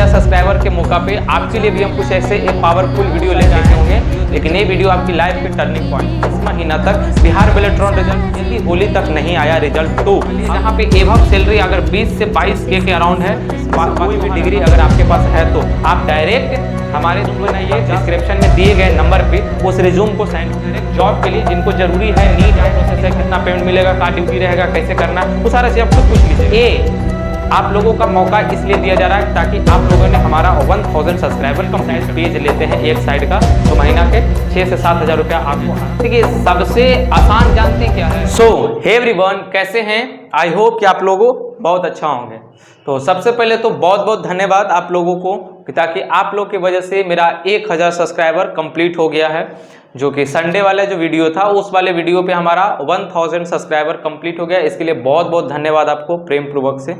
1000 subscriber के मौका पे आपके लिए भी हम कुछ ऐसे एक पावरफुल वीडियो लेके आए होंगे, लेकिन ये वीडियो आपकी लाइफ के टर्निंग पॉइंट। इस महीना तक बिहार बेलेट्रॉन रिजल्ट यदि होली तक नहीं आया रिजल्ट तो यहाँ पे एवं सैलरी अगर 20 से 22 के अराउंड है, कोई भी डिग्री अगर आपके पास है तो आप डायरेक्ट हमारे बनाइए डिस्क्रिप्शन में दिए गए नंबर पे उस रिज्यूम को सेंड करें। जॉब के लिए जिनको जरूरी है, नीट क्या प्रोसेस है, कितना पेमेंट मिलेगा, क्या ड्यूटी रहेगा, कैसे करना, वो सारा चीज आप खुद पूछ लीजिए। आप लोगों का मौका इसलिए दिया जा रहा है ताकि आप लोगों ने हमारा 1000 सब्सक्राइबर का पेज लेते हैं एक साइड का, तो महीना के 6 से 7 हज़ार रुपया आपको। देखिए सबसे आसान जानते क्या है। सो हे एवरीवन, कैसे हैं? आई होप कि आप लोगों बहुत अच्छा होंगे। तो सबसे पहले तो बहुत बहुत धन्यवाद आप लोगों को, ताकि आप लोग की वजह से मेरा 1000 सब्सक्राइबर कंप्लीट हो गया है। जो कि संडे वाला जो वीडियो था उस वाले वीडियो पे हमारा 1000 सब्सक्राइबर कंप्लीट हो गया। इसके लिए बहुत बहुत धन्यवाद आपको प्रेम पूर्वक से।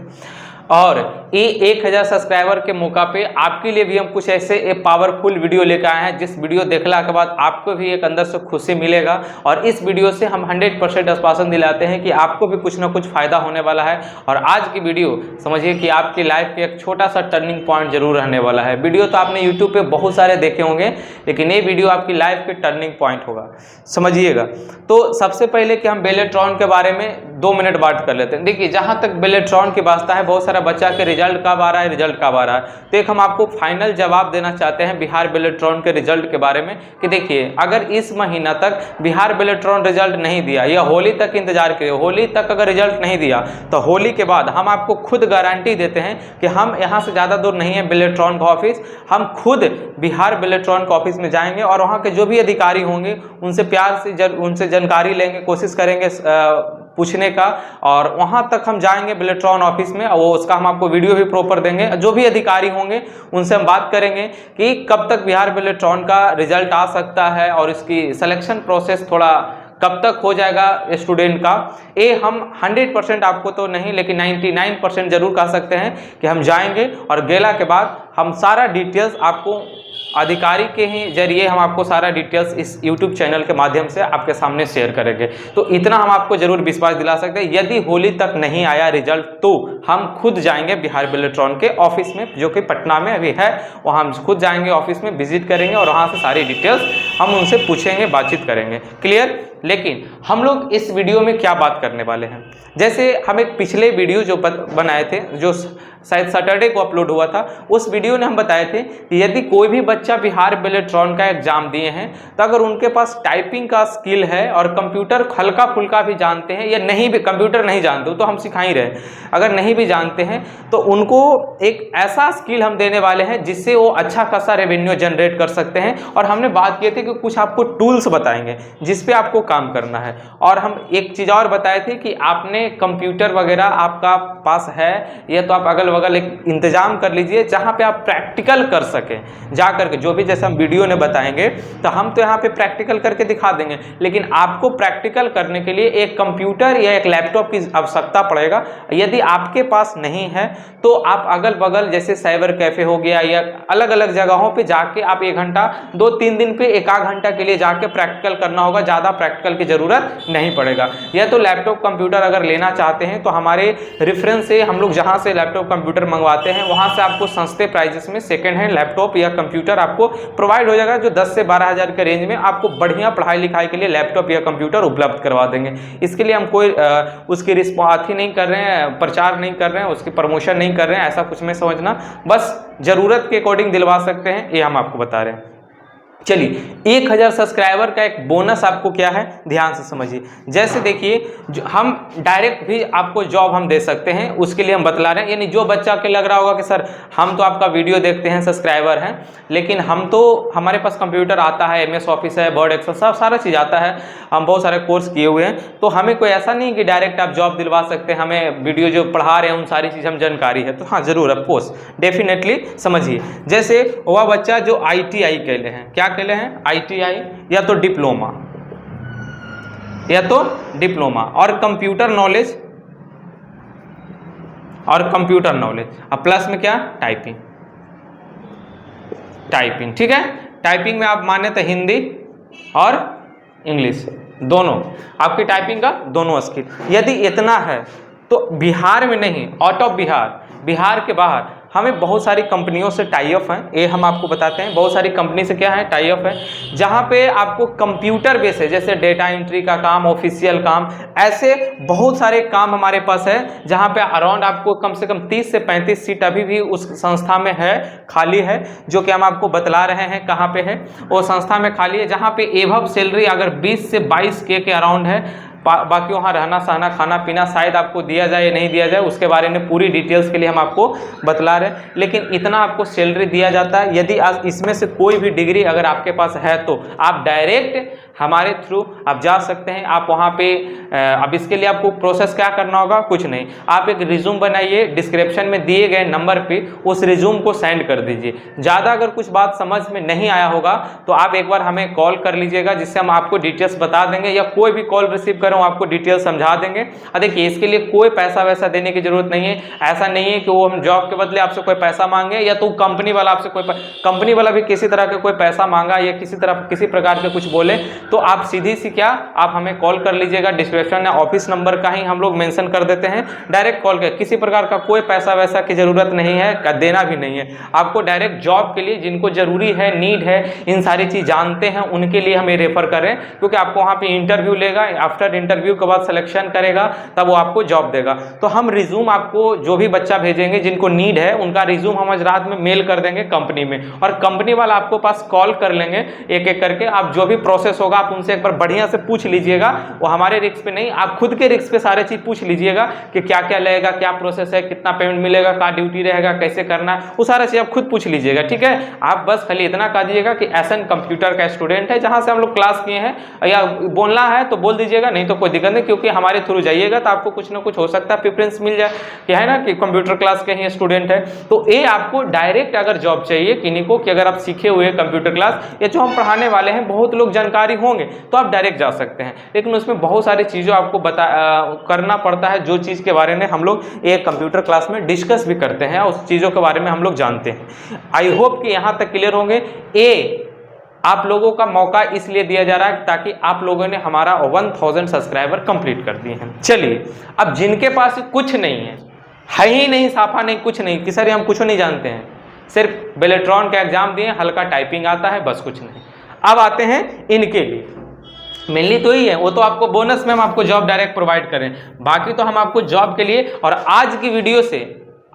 और ये 1000 सब्सक्राइबर के मौका पे आपके लिए भी हम कुछ ऐसे एक पावरफुल वीडियो लेकर आए हैं, जिस वीडियो देखने के बाद आपको भी एक अंदर से खुशी मिलेगा। और इस वीडियो से हम 100% आश्वासन दिलाते हैं कि आपको भी कुछ ना कुछ फायदा होने वाला है। और आज की वीडियो समझिए कि आपकी लाइफ के एक छोटा सा टर्निंग पॉइंट जरूर रहने वाला है। वीडियो तो आपने यूट्यूब पे बहुत सारे देखे होंगे, लेकिन ये वीडियो आपकी लाइफ के टर्निंग पॉइंट होगा, समझिएगा। तो सबसे पहले कि हम बेलेट्रॉन के बारे में 2 मिनट बात कर लेते हैं। देखिए जहां तक बेलेट्रॉन की बात है, बहुत सारा बच्चा के रिजल्ट कब आ रहा है, रिजल्ट कब आ रहा है, तो एक हम आपको फाइनल जवाब देना चाहते हैं बिहार बेलेट्रॉन के रिजल्ट के बारे में कि देखिए अगर इस महीना तक बिहार बेलेट्रॉन रिजल्ट नहीं दिया या होली तक इंतजार करिए, होली तक अगर रिजल्ट नहीं दिया तो होली के बाद हम आपको खुद गारंटी देते हैं कि हम यहाँ से ज़्यादा दूर नहीं है बेलेट्रॉन का ऑफिस, हम खुद बिहार बेलेट्रॉन का ऑफिस में जाएंगे और वहाँ के जो भी अधिकारी होंगे उनसे प्यार से उनसे जानकारी लेंगे, कोशिश करेंगे पूछने का, और वहां तक हम जाएंगे बेलेट्रॉन ऑफिस में, वो उसका हम आपको वीडियो भी प्रॉपर देंगे। जो भी अधिकारी होंगे उनसे हम बात करेंगे कि कब तक बिहार बेलेट्रॉन का रिजल्ट आ सकता है और इसकी सिलेक्शन प्रोसेस थोड़ा कब तक हो जाएगा स्टूडेंट का। ये हम 100% आपको तो नहीं, लेकिन 99% जरूर कह सकते हैं कि हम जाएंगे और गेला के बाद हम सारा डिटेल्स आपको अधिकारी के ही जरिए हम आपको सारा डिटेल्स इस YouTube चैनल के माध्यम से आपके सामने शेयर करेंगे। तो इतना हम आपको जरूर विश्वास दिला सकते हैं, यदि होली तक नहीं आया रिजल्ट तो हम खुद जाएंगे बिहार बेलेट्रॉन के ऑफिस में, जो कि पटना में अभी है, वहाँ हम खुद जाएंगे, ऑफिस में विजिट करेंगे और वहाँ से सारी डिटेल्स हम उनसे पूछेंगे, बातचीत करेंगे। क्लियर? लेकिन हम लोग इस वीडियो में क्या बात करने वाले हैं, जैसे हम एक पिछले वीडियो जो बनाए थे, जो शायद सैटरडे को अपलोड हुआ था, उस वीडियो ने हम बताए थे कि यदि कोई भी बच्चा बिहार बेलेट्रॉन का एग्जाम दिए हैं तो अगर उनके पास टाइपिंग का स्किल है और कंप्यूटर हल्का फुल्का भी जानते हैं, या नहीं भी कंप्यूटर नहीं जानते तो हम सिखा ही रहे, अगर नहीं भी जानते हैं तो उनको एक ऐसा स्किल हम देने वाले हैं जिससे वो अच्छा खासा रेवेन्यू जनरेट कर सकते हैं। और हमने बात किए थे कि कुछ आपको टूल्स बताएंगे जिस पे आपको काम करना है। और हम एक चीज़ और बताए थे कि आपने कंप्यूटर वगैरह आपका पास है, या तो आप अगल बगल एक इंतजाम कर लीजिए जहाँ पे आप प्रैक्टिकल कर सकें जा करके। जो भी जैसे हम वीडियो ने बताएंगे तो हम तो यहाँ पे प्रैक्टिकल करके दिखा देंगे, लेकिन आपको प्रैक्टिकल करने के लिए एक कंप्यूटर या एक लैपटॉप की आवश्यकता पड़ेगा। यदि आपके पास नहीं है तो आप अगल बगल जैसे साइबर कैफे हो गया या अलग अलग जगहों पे जाके आप 1 घंटा 2-3 दिन पे 1-8 घंटा के लिए जाके प्रैक्टिकल करना होगा, ज़्यादा प्रैक्टिकल की ज़रूरत नहीं पड़ेगा। या तो लैपटॉप कंप्यूटर अगर लेना चाहते हैं तो हमारे रेफरेंस से हम लोग जहाँ से लैपटॉप कंप्यूटर मंगवाते हैं वहाँ से आपको सस्ते प्राइजेस में सेकेंड हैंड लैपटॉप या कंप्यूटर आपको प्रोवाइड हो जाएगा, जो 10 से 12 हज़ार के रेंज में आपको बढ़िया पढ़ाई लिखाई के लिए लैपटॉप या कंप्यूटर उपलब्ध करवा देंगे। इसके लिए हम कोई उसकी रिस्पॉन्स नहीं कर रहे हैं, प्रचार नहीं कर रहे हैं, उसकी प्रमोशन नहीं कर रहे हैं, ऐसा कुछ में समझना, बस ज़रूरत के अकॉर्डिंग दिलवा सकते हैं, ये हम आपको बता रहे हैं। चलिए 1000 सब्सक्राइबर का एक बोनस आपको क्या है, ध्यान से समझिए। जैसे देखिए हम डायरेक्ट भी आपको जॉब हम दे सकते हैं, उसके लिए हम बतला रहे हैं। यानी जो बच्चा के लग रहा होगा कि सर हम तो आपका वीडियो देखते हैं, सब्सक्राइबर हैं, लेकिन हम तो हमारे पास कंप्यूटर आता है, MS ऑफिस है, वर्ड एक्सेल सब सारा चीज़ आता है, हम बहुत सारे कोर्स किए हुए हैं, तो हमें कोई ऐसा नहीं कि डायरेक्ट आप जॉब दिलवा सकते हैं, हमें वीडियो जो पढ़ा रहे हैं उन सारी चीज़ हम जानकारी है, तो हाँ ज़रूर ऑफकोर्स डेफिनेटली समझिए। जैसे वह बच्चा जो ITI के लिए हैं, क्या के लिए हैं, ITI या तो डिप्लोमा और कंप्यूटर नॉलेज और प्लस में क्या, टाइपिंग, ठीक है। टाइपिंग में आप माने तो हिंदी और इंग्लिश दोनों, आपकी टाइपिंग का दोनों स्किल। यदि इतना है तो बिहार में नहीं, आउट ऑफ बिहार के बाहर हमें बहुत सारी कंपनियों से टाई अप हैं, ये हम आपको बताते हैं। बहुत सारी कंपनी से क्या है, टाई अप है, जहाँ पे आपको कंप्यूटर बेस है, जैसे डेटा एंट्री का काम, ऑफिशियल काम, ऐसे बहुत सारे काम हमारे पास है, जहाँ पे अराउंड आपको कम से कम 30 से 35 सीट अभी भी उस संस्था में है, खाली है, जो कि हम आपको बतला रहे हैं कहाँ पे है। वो संस्था में खाली है जहाँ पे एवब सैलरी अगर 20 से 22 के अराउंड है। बाकी वहाँ रहना सहना खाना पीना शायद आपको दिया जाए या नहीं दिया जाए, उसके बारे में पूरी डिटेल्स के लिए हम आपको बतला रहे हैं, लेकिन इतना आपको सैलरी दिया जाता है। यदि आज इसमें से कोई भी डिग्री अगर आपके पास है तो आप डायरेक्ट हमारे थ्रू आप जा सकते हैं। आप वहाँ पे अब इसके लिए आपको प्रोसेस क्या करना होगा, कुछ नहीं, आप एक रिज्यूम बनाइए, डिस्क्रिप्शन में दिए गए नंबर पे उस रिज्यूम को सेंड कर दीजिए। ज़्यादा अगर कुछ बात समझ में नहीं आया होगा तो आप एक बार हमें कॉल कर लीजिएगा, जिससे हम आपको डिटेल्स बता देंगे, या कोई भी कॉल रिसीव करें आपको डिटेल्स समझा देंगे। देखिए, इसके लिए कोई पैसा वैसा देने की जरूरत नहीं है। ऐसा नहीं है कि वो हम जॉब के बदले आपसे कोई पैसा मांगे, या तो कंपनी वाला आपसे कंपनी वाला भी किसी तरह के कोई पैसा मांगा या किसी प्रकार के कुछ बोले तो आप सीधी सी क्या, आप हमें कॉल कर लीजिएगा। डिस्क्रिप्शन में ऑफिस नंबर का ही हम लोग मेंशन कर देते हैं, डायरेक्ट कॉल कर, किसी प्रकार का कोई पैसा वैसा की जरूरत नहीं है, देना भी नहीं है आपको। डायरेक्ट जॉब के लिए जिनको जरूरी है, नीड है, इन सारी चीज जानते हैं, उनके लिए हमें रेफर करें, क्योंकि आपको वहाँ पे इंटरव्यू लेगा, आफ्टर इंटरव्यू के बाद सिलेक्शन करेगा, तब वो आपको जॉब देगा। तो हम रिज्यूम आपको जो भी बच्चा भेजेंगे जिनको नीड है, उनका रिज्यूम हम आज रात में मेल कर देंगे कंपनी में, और कंपनी वाला आपको पास कॉल कर लेंगे एक एक करके। आप जो भी प्रोसेस होगा आप उनसे एक बार बढ़िया से पूछ लीजिएगा, वो हमारे रिस्क पे नहीं, आप खुद के रिस्क पे सारे चीज पूछ लीजिएगा कि क्या क्या लगेगा, क्या प्रोसेस है, कितना पेमेंट मिलेगा, क्या ड्यूटी रहेगा, कैसे करना है, वो सारा चीज आप खुद पूछ लीजिएगा। ठीक है, आप बस खाली इतना कह दीजिएगा कि एसएन कंप्यूटर का स्टूडेंट है, जहां से हम लोग क्लास किए हैं, या बोलना है तो बोल दीजिएगा, नहीं तो कोई दिक्कत नहीं, क्योंकि हमारे थ्रू जाइएगा तो आपको कुछ ना कुछ हो सकता है प्रेफरेंस मिल जाए, कि है ना कि कंप्यूटर क्लास के ही स्टूडेंट है। तो ये आपको डायरेक्ट अगर जॉब चाहिए किन्हीं को, कि अगर आप सीखे हुए कंप्यूटर क्लास, या जो हम पढ़ाने वाले हैं बहुत लोग जानकारी होंगे, तो आप डायरेक्ट जा सकते हैं। लेकिन उसमें बहुत सारी चीज़ों आपको करना पड़ता है, जो चीज़ के बारे में हम लोग एक कंप्यूटर क्लास में डिस्कस भी करते हैं, उस चीज़ों के बारे में हम लोग जानते हैं। आई होप कि यहाँ तक क्लियर होंगे। आप लोगों का मौका इसलिए दिया जा रहा है ताकि आप लोगों ने हमारा 1000 सब्सक्राइबर कंप्लीट कर दिए हैं। चलिए, अब जिनके पास कुछ नहीं है ही नहीं, साफा नहीं, कुछ नहीं कि सर हम कुछ नहीं जानते हैं, सिर्फ बेलेट्रॉन का एग्जाम दिए, हल्का टाइपिंग आता है, बस कुछ नहीं। अब आते हैं इनके लिए, मेनली तो ही है, वो तो आपको बोनस में हम आपको जॉब डायरेक्ट प्रोवाइड करें, बाकी तो हम आपको जॉब के लिए और आज की वीडियो से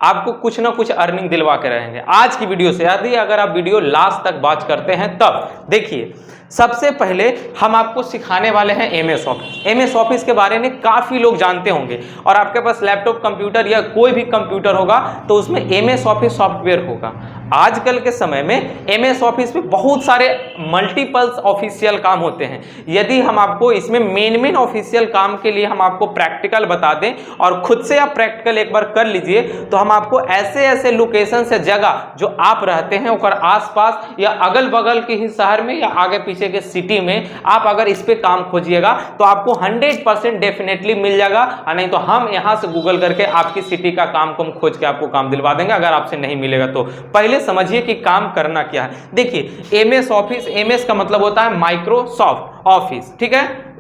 आपको कुछ ना कुछ अर्निंग दिलवा के रहेंगे। आज की वीडियो से, यदि अगर आप वीडियो लास्ट तक वॉच करते हैं तब देखिए, सबसे पहले हम आपको सिखाने वाले हैं एमएस ऑफिस। एमएस ऑफिस के बारे में काफ़ी लोग जानते होंगे, और आपके पास लैपटॉप कंप्यूटर या कोई भी कंप्यूटर होगा तो उसमें एमएस ऑफिस सॉफ्टवेयर होगा। आजकल के समय में एमएस ऑफिस में बहुत सारे मल्टीपल्स ऑफिशियल काम होते हैं। यदि हम आपको इसमें मेन ऑफिशियल काम के लिए हम आपको प्रैक्टिकल बता दें, और खुद से आप प्रैक्टिकल एक बार कर लीजिए, तो हम आपको ऐसे ऐसे लोकेशन से जगह जो आप रहते हैं और आसपास या अगल बगल के ही शहर में या आगे पीछे के सिटी में आप अगर इस पे काम खोजिएगा तो आपको 100% डेफिनेटली मिल जाएगा, और नहीं तो हम यहां से गूगल करके आपकी सिटी का काम को खोज के आपको काम दिलवा देंगे, अगर आपसे नहीं मिलेगा तो। पहले समझिए कि काम करना क्या है। देखिए, एमएस ऑफिस, एमएस का मतलब होता है माइक्रोसॉफ्ट ऑफिस, ठीक है।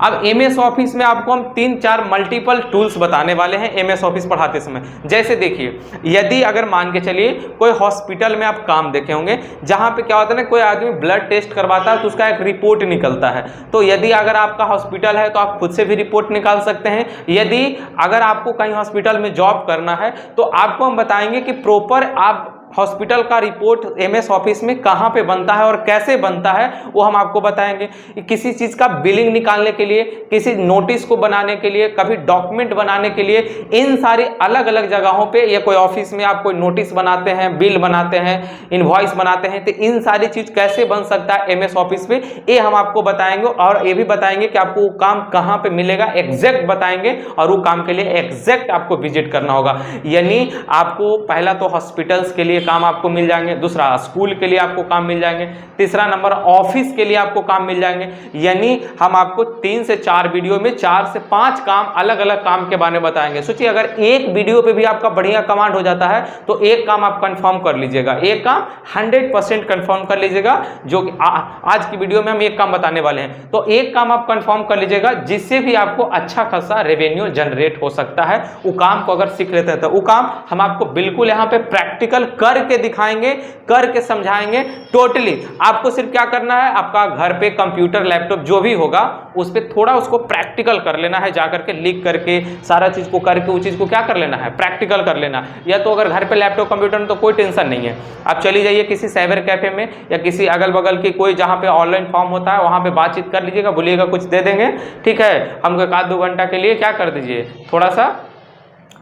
अब एमएस ऑफिस में आपको हम 3-4 मल्टीपल टूल्स बताने वाले हैं एमएस ऑफिस पढ़ाते समय। जैसे देखिए, यदि अगर मान के चलिए कोई हॉस्पिटल में आप काम देखे होंगे, जहां पे क्या होता है ना, कोई आदमी ब्लड टेस्ट करवाता है तो उसका एक रिपोर्ट निकलता है। तो यदि अगर आपका हॉस्पिटल है तो आप खुद से भी रिपोर्ट निकाल सकते हैं। यदि अगर आपको कहीं हॉस्पिटल में जॉब करना है तो आपको हम बताएंगे कि प्रॉपर आप हॉस्पिटल का रिपोर्ट एमएस ऑफिस में कहाँ पे बनता है और कैसे बनता है, वो हम आपको बताएंगे। किसी चीज़ का बिलिंग निकालने के लिए, किसी नोटिस को बनाने के लिए, कभी डॉक्यूमेंट बनाने के लिए, इन सारी अलग अलग जगहों पे, या कोई ऑफिस में आप कोई नोटिस बनाते हैं, बिल बनाते हैं, इनवॉइस बनाते हैं, तो इन सारी चीज़ कैसे बन सकता है एमएस ऑफिस में, ये हम आपको बताएंगे। और ये भी बताएंगे कि आपको वो काम कहाँ पे मिलेगा, एग्जैक्ट बताएंगे, और वो काम के लिए एग्जैक्ट आपको विजिट करना होगा। यानी आपको पहला तो हॉस्पिटल्स के लिए काम आपको मिल जाएंगे, दूसरा स्कूल के लिए आपको काम मिल जाएंगे, तीसरा नंबर ऑफिस के लिए आपको काम मिल जाएंगे। यानी हम आपको 3 से 4 वीडियो में 4 से 5 काम, अलग अलग काम के बारे में बताएंगे। सोचिए अगर एक वीडियो पे भी आपका बढ़िया कमांड हो जाता है तो एक काम आप कंफर्म कर लीजिएगा, एक काम 100% कंफर्म कर लीजिएगा, जो कि आज की वीडियो में हम एक काम बताने वाले हैं। तो एक काम आप कंफर्म कर लीजिएगा जिससे भी आपको अच्छा खासा रेवेन्यू जनरेट हो सकता है। वो काम को अगर सीख लेते हैं तो वो काम हम आपको बिल्कुल यहाँ पे प्रैक्टिकल करके दिखाएंगे, करके समझाएंगे टोटली। आपको सिर्फ क्या करना है, आपका घर पे कंप्यूटर लैपटॉप जो भी होगा उस पर थोड़ा उसको प्रैक्टिकल कर लेना है, जाकर के लिख करके सारा चीज को करके उस चीज को क्या कर लेना है, प्रैक्टिकल कर लेना। या तो अगर घर पे लैपटॉप कंप्यूटर में तो कोई टेंशन नहीं है, आप चली जाइए किसी साइबर कैफे में या किसी अगल बगल की कोई जहाँ पे ऑनलाइन फॉर्म होता है वहाँ पे बातचीत कर लीजिएगा, बोलिएगा कुछ दे देंगे, ठीक है, हमको 1-2 घंटा के लिए क्या कर दीजिए, थोड़ा सा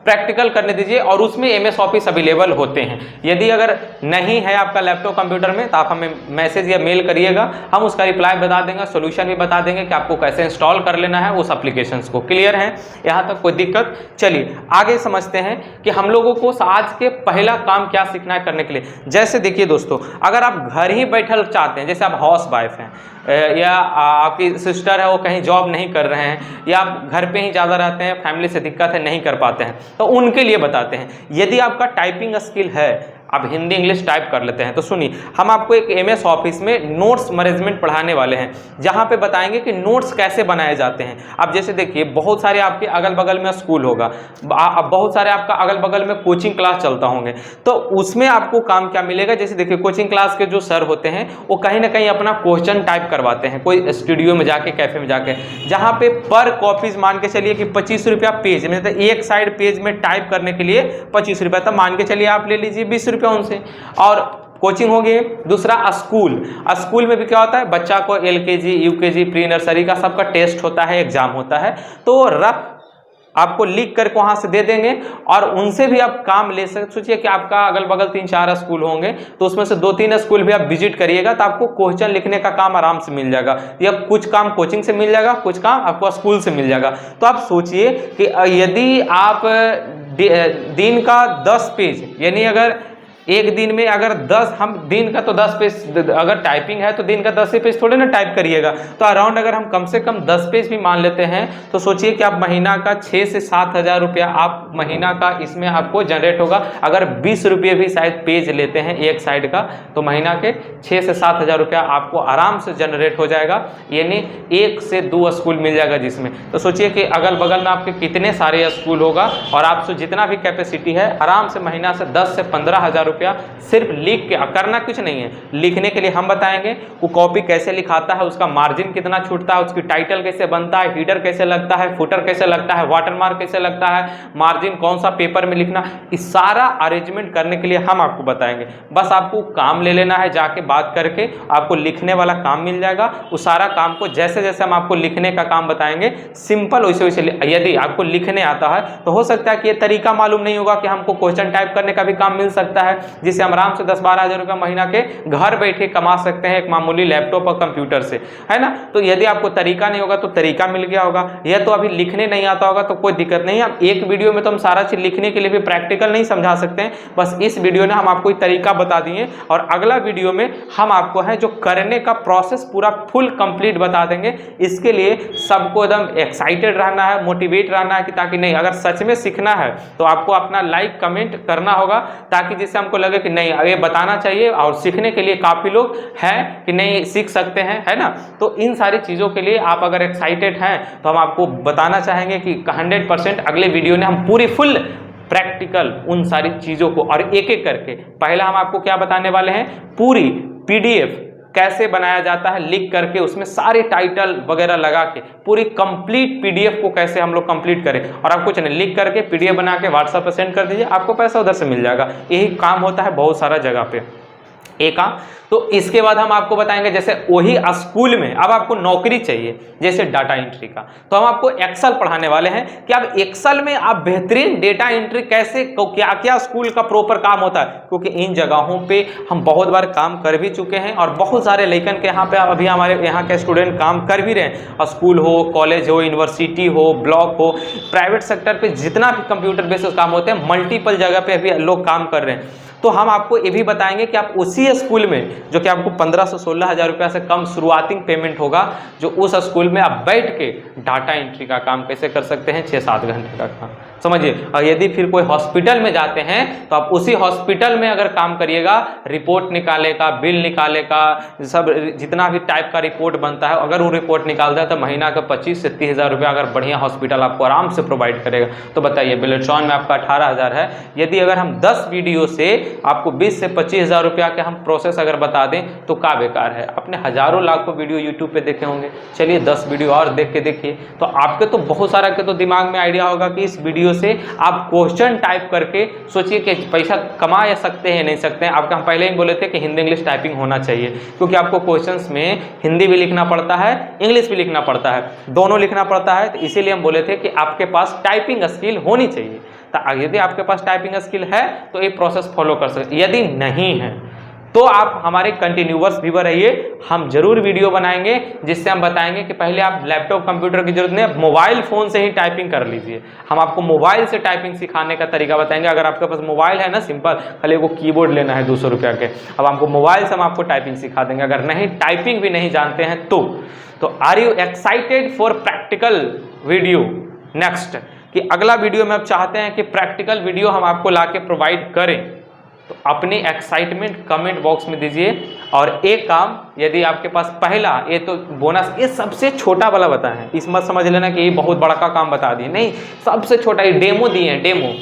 प्रैक्टिकल करने दीजिए। और उसमें MS ऑफिस अवेलेबल होते हैं। यदि अगर नहीं है आपका लैपटॉप कंप्यूटर में तो आप हमें मैसेज या मेल करिएगा, हम उसका रिप्लाई बता देंगे, सोल्यूशन भी बता देंगे कि आपको कैसे इंस्टॉल कर लेना है उस एप्लीकेशंस को। क्लियर है यहाँ तक, कोई दिक्कत? चलिए आगे समझते हैं कि हम लोगों को आज के पहला काम क्या सीखना है करने के लिए। जैसे देखिए दोस्तों, अगर आप घर ही बैठल चाहते हैं, जैसे आप हाउस वाइफ हैं या आपकी सिस्टर है वो कहीं जॉब नहीं कर रहे हैं या आप घर पे ही ज़्यादा रहते हैं, फैमिली से दिक्कत है, नहीं कर पाते हैं, तो उनके लिए बताते हैं। यदि आपका टाइपिंग स्किल है, आप हिंदी इंग्लिश टाइप कर लेते हैं, तो सुनिए हम आपको एक MS ऑफिस में नोट्स मैनेजमेंट पढ़ाने वाले हैं, जहां पे बताएंगे कि नोट्स कैसे बनाए जाते हैं। अब जैसे देखिए बहुत सारे आपके अगल बगल में स्कूल होगा, बहुत सारे आपका अगल बगल में कोचिंग क्लास चलता होंगे, तो उसमें आपको काम क्या मिलेगा। जैसे देखिए कोचिंग क्लास के जो सर होते हैं वो कहीं ना कहीं अपना क्वेश्चन टाइप करवाते हैं कोई स्टूडियो में जाके, कैफे में जाके, जहाँ पे पर कॉपीज मान के चलिए कि 25 रुपया पेज, मतलब एक साइड पेज में टाइप करने के लिए 25 रुपया, तब मान के चलिए आप ले लीजिए 20 रुपया उनसे। और कोचिंग हो गई। दूसरा स्कूल में भी क्या होता है, बच्चा को LKG UKG प्री नर्सरी का सबका टेस्ट होता है, एग्जाम होता है, तो रफ आपको लिख करके वहां से दे देंगे और उनसे भी आप काम ले सकते। सोचिए कि आपका अगल बगल 3-4 स्कूल होंगे, तो उसमें से 2-3 स्कूल भी आप विजिट करिएगा तो आपको क्वेश्चन लिखने का काम आराम से मिल जाएगा, या कुछ काम कोचिंग से मिल जाएगा, कुछ काम आपको स्कूल से मिल जाएगा। तो आप सोचिए कि यदि आप दिन का 10 पेज, यानी अगर एक दिन में अगर 10, हम दिन का तो 10 पेज अगर टाइपिंग है तो दिन का 10 ही पेज थोड़े ना टाइप करिएगा, तो अराउंड अगर हम कम से कम 10 पेज भी मान लेते हैं तो सोचिए कि आप महीना का 6 से 7 हज़ार रुपया आप महीना का इसमें आपको जनरेट होगा। अगर 20 रुपये भी शायद पेज लेते हैं एक साइड का, तो महीना के 6 से 7 हज़ार रुपया आपको आराम से जनरेट हो जाएगा, यानी 1 से 2 स्कूल मिल जाएगा जिसमें। तो सोचिए कि अगल बगल में आपके कितने सारे स्कूल होगा और आपसे जितना भी कैपेसिटी है आराम से महीना से 10 से 15 हज़ार रुपया सिर्फ लिख के, करना कुछ नहीं है, लिखने के लिए हम बताएंगे वो कॉपी कैसे लिखाता है, उसका मार्जिन कितना छूटता है, उसकी टाइटल कैसे बनता है, हीडर कैसे लगता है, फुटर कैसे लगता है, वाटरमार्क कैसे लगता है, मार्जिन कौन सा पेपर में लिखना, इस सारा अरेंजमेंट करने के लिए हम आपको बताएंगे। बस आपको काम ले लेना है, जाके बात करके आपको लिखने वाला काम मिल जाएगा। उस सारा काम को जैसे जैसे हम आपको लिखने का काम बताएंगे सिंपल वैसे वैसे, यदि आपको लिखने आता है तो हो सकता है कि ये तरीका मालूम नहीं होगा कि हमको क्वेश्चन टाइप करने का भी काम मिल सकता है, जिससे हम आराम से 10-12 हज़ार रुपया महीना के घर बैठे कमा सकते हैं एक मामूली लैपटॉप और कंप्यूटर से, है ना। तो यदि आपको तरीका नहीं होगा तो तरीका मिल गया होगा, या तो अभी लिखने नहीं आता होगा तो कोई दिक्कत नहीं है। एक वीडियो में तो हम सारा चीज लिखने के लिए भी प्रैक्टिकल नहीं समझा सकते हैं, बस इस वीडियो में हम आपको तरीका बता दिए और अगला वीडियो में हम आपको है जो करने का प्रोसेस पूरा फुल कंप्लीट बता देंगे। इसके लिए सबको एकदम एक्साइटेड रहना है, मोटिवेट रहना है कि ताकि नहीं, अगर सच में सीखना है तो आपको अपना लाइक कमेंट करना होगा, ताकि जिससे हमको लगे कि नहीं ये बताना चाहिए और सीखने के लिए काफ़ी लोग हैं कि नहीं सीख सकते हैं, है ना। तो इन सारी चीज़ों के लिए आप अगर एक्साइटेड हैं तो हम आपको बताना चाहेंगे कि 100% अगले वीडियो में हम पूरी फुल प्रैक्टिकल उन सारी चीज़ों को और एक एक करके, पहला हम आपको क्या बताने वाले हैं, पूरी PDF कैसे बनाया जाता है लिख करके, उसमें सारे टाइटल वगैरह लगा के पूरी कंप्लीट PDF को कैसे हम लोग कंप्लीट करें। और आप कुछ नहीं, लिख करके PDF बना के WhatsApp पर सेंड कर दीजिए, आपको पैसा उधर से मिल जाएगा। यही काम होता है बहुत सारा जगह पे एक काम। तो इसके बाद हम आपको बताएंगे जैसे वही स्कूल में अब आपको नौकरी चाहिए जैसे डाटा एंट्री का, तो हम आपको एक्सेल पढ़ाने वाले हैं कि आप एक्सेल में आप बेहतरीन डेटा एंट्री कैसे, क्या क्या स्कूल का प्रॉपर काम होता है, क्योंकि इन जगहों पे हम बहुत बार काम कर भी चुके हैं और बहुत सारे लेकिन के यहाँ पे अभी हमारे यहाँ के स्टूडेंट काम कर भी रहे हैं। स्कूल हो, कॉलेज हो, यूनिवर्सिटी हो, ब्लॉक हो, प्राइवेट सेक्टर पे जितना भी कंप्यूटर बेस्ड काम होते हैं मल्टीपल जगह पे अभी लोग काम कर रहे हैं। तो हम आपको ये भी बताएंगे कि आप उसी स्कूल में, जो कि आपको 15 से 16 हज़ार रुपया से कम शुरुआती पेमेंट होगा, जो उस स्कूल में आप बैठ के डाटा एंट्री का काम कैसे कर सकते हैं, 6-7 घंटे का काम, समझिए। और यदि फिर कोई हॉस्पिटल में जाते हैं तो आप उसी हॉस्पिटल में अगर काम करिएगा, रिपोर्ट निकाले का, बिल निकाले का, सब जितना भी टाइप का रिपोर्ट बनता है, अगर वो रिपोर्ट निकालता है तो महीना का 25 से 30 हज़ार रुपया अगर बढ़िया हॉस्पिटल आपको आराम से प्रोवाइड करेगा। तो बताइए, बेलेट्रॉन में आपका 18 हज़ार है, यदि अगर हम 10 वीडियो से आपको 20 से 25 हज़ार रुपया के हम प्रोसेस अगर बता दें तो का बेकार है। अपने हज़ारों लाखों वीडियो यूट्यूब पे देखे होंगे, चलिए 10 वीडियो और देख के देखिए, तो आपके तो बहुत सारा के तो दिमाग में आइडिया होगा कि इस वीडियो से आप क्वेश्चन टाइप करके सोचिए कि पैसा कमा या सकते हैं नहीं सकते हैं। आपका हम पहले ही बोले थे कि हिंदी इंग्लिश टाइपिंग होना चाहिए, क्योंकि आपको क्वेश्चंस में हिंदी भी लिखना पड़ता है, इंग्लिश भी लिखना पड़ता है, दोनों लिखना पड़ता है। तो इसीलिए हम बोले थे कि आपके पास टाइपिंग स्किल होनी चाहिए। तो यदि आपके पास टाइपिंग स्किल है तो ये प्रोसेस फॉलो कर सकते, यदि नहीं है तो आप हमारे कंटिन्यूअस व्यूअर रहिए। हम जरूर वीडियो बनाएंगे जिससे हम बताएंगे कि पहले आप लैपटॉप कंप्यूटर की जरूरत नहीं, मोबाइल फ़ोन से ही टाइपिंग कर लीजिए। हम आपको मोबाइल से टाइपिंग सिखाने का तरीका बताएंगे। अगर आपके पास मोबाइल है ना, सिंपल खाली वो कीबोर्ड लेना है 200 रुपया के, अब हमको मोबाइल से हम आपको टाइपिंग सिखा देंगे। अगर नहीं टाइपिंग भी नहीं जानते हैं तो are you excited for practical video next, कि अगला वीडियो में आप चाहते हैं कि प्रैक्टिकल वीडियो हम आपको ला के प्रोवाइड करें, तो अपनी एक्साइटमेंट कमेंट बॉक्स में दीजिए। और एक काम, यदि आपके पास पहला, ये तो बोनस, ये सबसे छोटा वाला बताएं, इस मत समझ लेना कि ये बहुत बड़ा का काम बता दिए, नहीं, सबसे छोटा ये डेमो दिए हैं, डेमो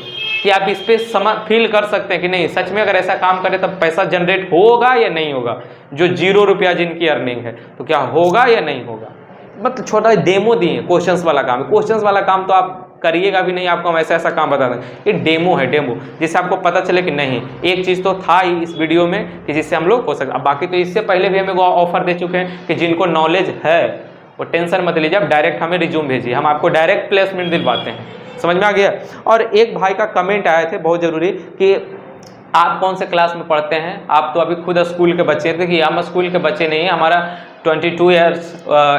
कि आप इस पर फील कर सकते हैं कि नहीं सच में अगर ऐसा काम करें तब पैसा जनरेट होगा या नहीं होगा। जो 0 रुपया जिनकी अर्निंग है तो क्या होगा या नहीं होगा, मतलब छोटा डेमो दिए। क्वेश्चंस वाला काम, क्वेश्चंस वाला काम तो आप करिएगा भी नहीं, आपको हम ऐसा ऐसा काम बता दें, ये डेमो है, डेमो, जिससे आपको पता चले कि नहीं एक चीज़ तो था ही इस वीडियो में कि जिससे हम लोग हो सकते। अब बाकी तो इससे पहले भी हमें वो ऑफर दे चुके हैं कि जिनको नॉलेज है वो टेंशन मत लीजिए, आप डायरेक्ट हमें रिज्यूम भेजिए, हम आपको डायरेक्ट प्लेसमेंट दिलवाते हैं। समझ में आ गया। और एक भाई का कमेंट आए थे बहुत ज़रूरी कि आप कौन से क्लास में पढ़ते हैं, आप तो अभी खुद स्कूल के बच्चे थे। कि हम स्कूल के बच्चे नहीं हैं, हमारा 22 ईयर्स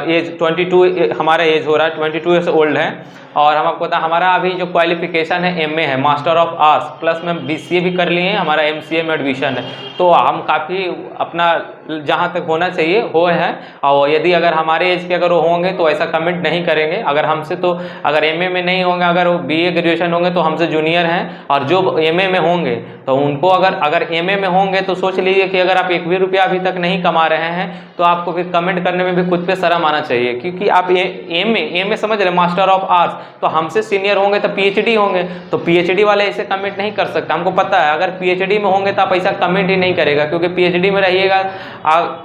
एज, 22 हमारा एज हो रहा है, 22 ईयर्स ओल्ड है। और हम आपको बता, हमारा अभी जो क्वालिफिकेशन है MA है, मास्टर ऑफ आर्ट्स, प्लस में BCA भी कर लिए हैं, हमारा MCA में एडमिशन है। तो हम काफ़ी अपना जहाँ तक होना चाहिए हो है। और यदि अगर हमारे एज के अगर वो होंगे तो ऐसा कमेंट नहीं करेंगे। अगर हमसे तो अगर MA में नहीं होंगे, अगर वो BA ग्रेजुएशन होंगे तो हमसे जूनियर हैं। और जो MA में होंगे तो उनको अगर MA में होंगे तो सोच लीजिए कि अगर आप 1 भी रुपया अभी तक नहीं कमा रहे हैं तो आपको फिर कमेंट करने में भी खुद पे शर्म आना चाहिए। क्योंकि आप MA समझ रहे, मास्टर ऑफ आर्ट्स, तो हमसे सीनियर होंगे तो PhD होंगे, तो PhD वाले ऐसे कमेंट नहीं कर सकते। हमको पता है अगर PhD में होंगे तो आप ऐसा कमेंट ही नहीं करेगा, क्योंकि PhD में रहिएगा,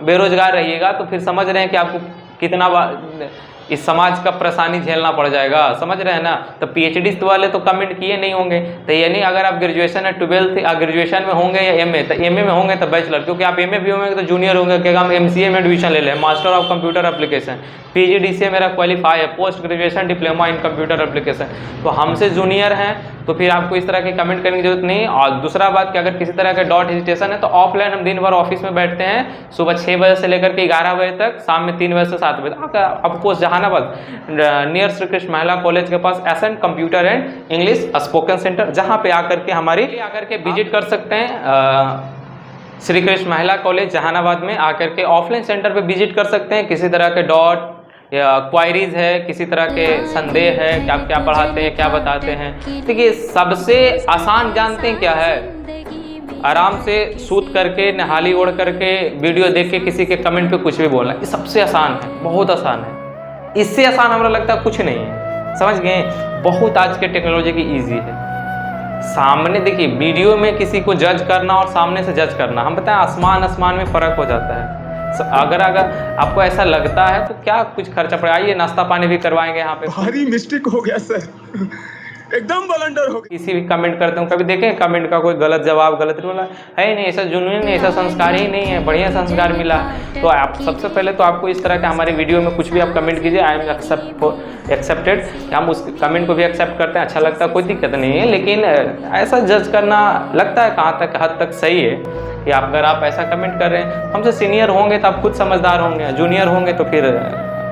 बेरोजगार रहिएगा तो फिर समझ रहे हैं कि आपको कितना इस समाज का परेशानी झेलना पड़ जाएगा। समझ रहे हैं ना। तो PhD वाले तो कमेंट किए नहीं होंगे। तो यानी अगर आप ग्रेजुएशन है 12th ग्रेजुएशन में होंगे या MA, तो MA में होंगे तो बैचलर, क्योंकि आप MA भी होंगे तो जूनियर होंगे कि हम MCA में एडमिशन ले लें, master of computer application, PGDCA मेरा क्वालिफाई है, post graduation diploma in computer application, तो हमसे जूनियर हैं। तो फिर आपको इस तरह की कमेंट करने की जरूरत नहीं। और दूसरा बात कि अगर किसी तरह का डॉट हेजिटेशन है तो ऑफलाइन हम दिन भर ऑफिस में बैठते हैं, सुबह 6 बजे से लेकर के 11 बजे तक, शाम में 3 बजे से 7 बजे। Of course Jahanabad near Shri Krishna Mahila college के पास Ascent computer and English spoken centre, जहाँ पे आकर के विजिट कर सकते हैं। श्री कृष्ण महिला कॉलेज जहानाबाद में आकर के ऑफलाइन सेंटर पे विजिट कर सकते हैं। किसी तरह के डॉट या क्वायरीज है, किसी तरह के संदेह है कि आप क्या पढ़ाते हैं, क्या बताते हैं। देखिए सबसे आसान जानते हैं क्या है, आराम से सूत करके नहाली ओढ़ करके वीडियो देख के किसी के कमेंट पे कुछ भी बोलना, ये सबसे आसान है, बहुत आसान है। इससे आसान हमरा लगता है कुछ नहीं है। समझ गए, बहुत आज के टेक्नोलॉजी की ईजी है। सामने देखिए वीडियो में किसी को जज करना और सामने से जज करना, हम बताएं आसमान में फ़र्क हो जाता है। अगर आपको ऐसा लगता है तो क्या कुछ खर्चा पड़े, आइए नाश्ता पानी भी करवाएंगे यहाँ पे। भारी मिस्टेक हो गया सर, एकदम ब्लंडर हो गया। किसी भी कमेंट करते हूँ, कभी देखें कमेंट का कोई गलत जवाब, गलत बोला है ही नहीं, ऐसा जुनून नहीं, ऐसा संस्कार ही नहीं है, बढ़िया संस्कार मिला। तो आप सबसे पहले तो आपको इस तरह के हमारे वीडियो में कुछ भी आप कमेंट कीजिए, आई एम एक्सेप्टेड, हम उस कमेंट को भी एक्सेप्ट करते हैं, अच्छा लगता है, कोई दिक्कत नहीं है। लेकिन ऐसा जज करना लगता है कहाँ तक हद तक सही है कि अगर आप ऐसा कमेंट कर रहे हैं, हमसे सीनियर होंगे तो आप खुद समझदार होंगे, जूनियर होंगे तो फिर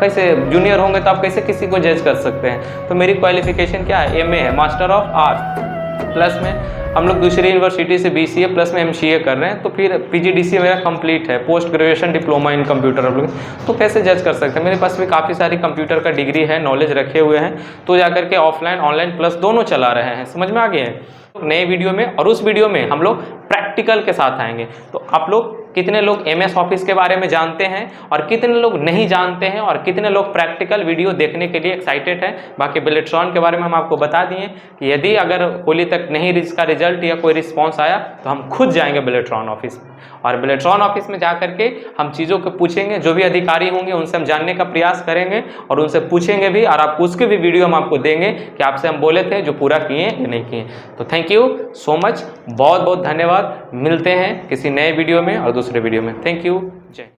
कैसे, जूनियर होंगे तो आप कैसे किसी को जज कर सकते हैं। तो मेरी क्वालिफिकेशन क्या है, MA है, मास्टर ऑफ आर्ट्स, प्लस में हम लोग दूसरी यूनिवर्सिटी से BCA प्लस में MCA कर रहे हैं, तो फिर PGDCA मेरा कंप्लीट है, post graduation diploma in computer application. तो कैसे जज कर सकते हैं? मेरे पास भी काफ़ी सारी कंप्यूटर का डिग्री है, नॉलेज रखे हुए हैं, तो जाकर के ऑफलाइन ऑनलाइन प्लस दोनों चला रहे हैं। समझ में आ गए हैं? नए वीडियो में और उस वीडियो में हम लोग प्रैक्टिकल के साथ आएंगे। तो आप लोग कितने लोग MS ऑफिस के बारे में जानते हैं और कितने लोग नहीं जानते हैं और कितने लोग प्रैक्टिकल वीडियो देखने के लिए एक्साइटेड हैं? बाकी बेलेट्रॉन के बारे में हम आपको बता दिए कि यदि अगर होली तक नहीं इसका रिजल्ट या कोई रिस्पॉन्स आया तो हम खुद जाएंगे बेलेट्रॉन ऑफिस में, और बेलेट्रॉन ऑफिस में जा करके हम चीज़ों को पूछेंगे, जो भी अधिकारी होंगे उनसे हम जानने का प्रयास करेंगे और उनसे पूछेंगे भी, और आप उसके भी वीडियो हम आपको देंगे कि आपसे हम बोले थे जो पूरा किए या नहीं किए। तो थैंक यू सो मच, बहुत बहुत धन्यवाद। मिलते हैं किसी नए वीडियो में और दूसरे वीडियो में। थैंक यू, जय।